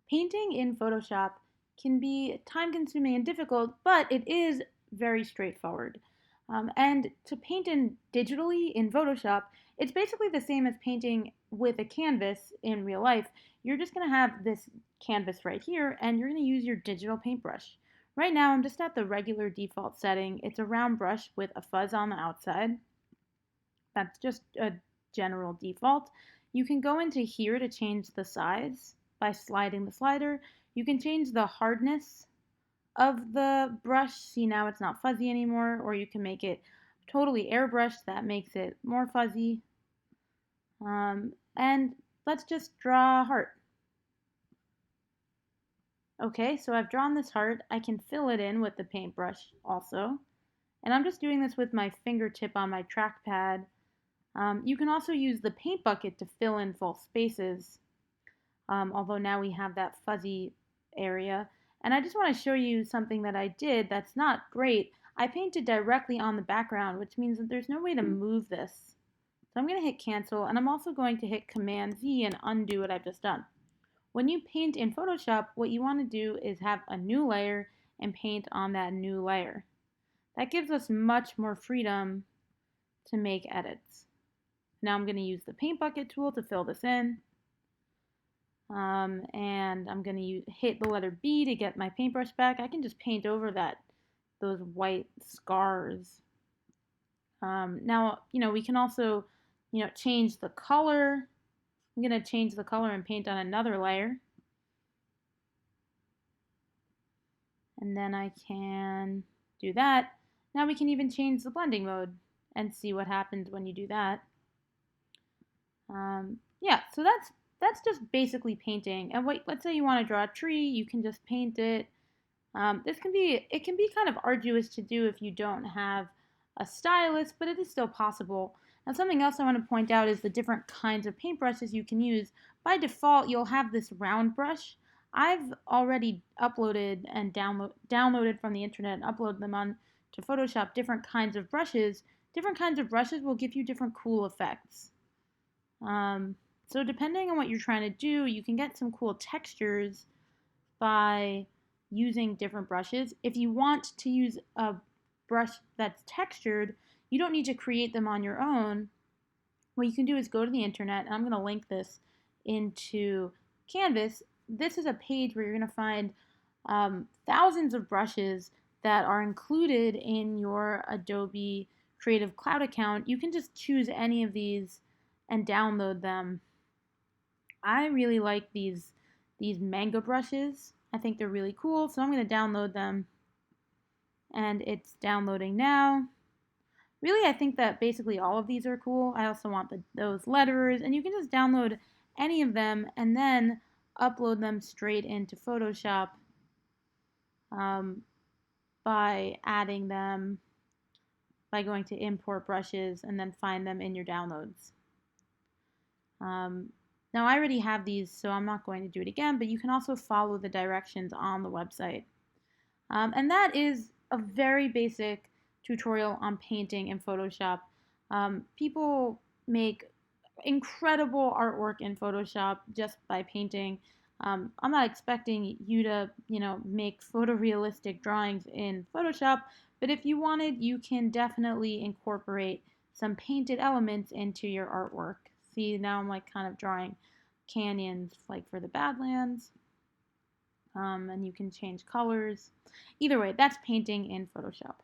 Painting in Photoshop can be time consuming and difficult, but it is very straightforward. And to paint in digitally in Photoshop, it's basically the same as painting with a canvas in real life. You're just going to have this canvas right here, and you're going to use your digital paintbrush. Right now, I'm just at the regular default setting. It's a round brush with a fuzz on the outside. That's just a general default. You can go into here to change the size by sliding the slider. You can change the hardness of the brush. See, now it's not fuzzy anymore, or you can make it totally airbrushed. That makes it more fuzzy. And let's just draw a heart. Okay, so I've drawn this heart. I can fill it in with the paintbrush also. And I'm just doing this with my fingertip on my trackpad. You can also use the paint bucket to fill in full spaces, although now we have that fuzzy area. And I just want to show you something that I did that's not great. I painted directly on the background, which means that there's no way to move this. So I'm going to hit cancel, and I'm also going to hit Command Z and undo what I've just done. When you paint in Photoshop, what you want to do is have a new layer and paint on that new layer. That gives us much more freedom to make edits. Now I'm going to use the paint bucket tool to fill this in. And I'm going to hit the letter B to get my paintbrush back. I can just paint over those white scars. Now, we can also, change the color. I'm going to change the color and paint on another layer. And then I can do that. Now we can even change the blending mode and see what happens when you do that. Yeah, so that's just basically painting. And let's say you want to draw a tree, you can just paint it. It can be kind of arduous to do if you don't have a stylus, but it is still possible. Now, something else I want to point out is the different kinds of paintbrushes you can use. By default, you'll have this round brush. I've already uploaded and downloaded from the internet and uploaded them on to Photoshop different kinds of brushes. Different kinds of brushes will give you different cool effects. So depending on what you're trying to do, you can get some cool textures by using different brushes. If you want to use a brush that's textured, you don't need to create them on your own. What you can do is go to the internet, and I'm going to link this into Canvas. This is a page where you're going to find thousands of brushes that are included in your Adobe Creative Cloud account. You can just choose any of these and download them. I really like these manga brushes. I think they're really cool, so I'm going to download them. And it's downloading now. Really, I think that basically all of these are cool. I also want those letters, and you can just download any of them and then upload them straight into Photoshop by adding them, by going to import brushes and then find them in your downloads. Now I already have these, so I'm not going to do it again, but you can also follow the directions on the website. And that is a very basic tutorial on painting in Photoshop. People make incredible artwork in Photoshop just by painting. I'm not expecting you to, make photorealistic drawings in Photoshop, but if you wanted, you can definitely incorporate some painted elements into your artwork. See, now I'm like kind of drawing canyons like for the Badlands. And you can change colors. Either way, that's painting in Photoshop.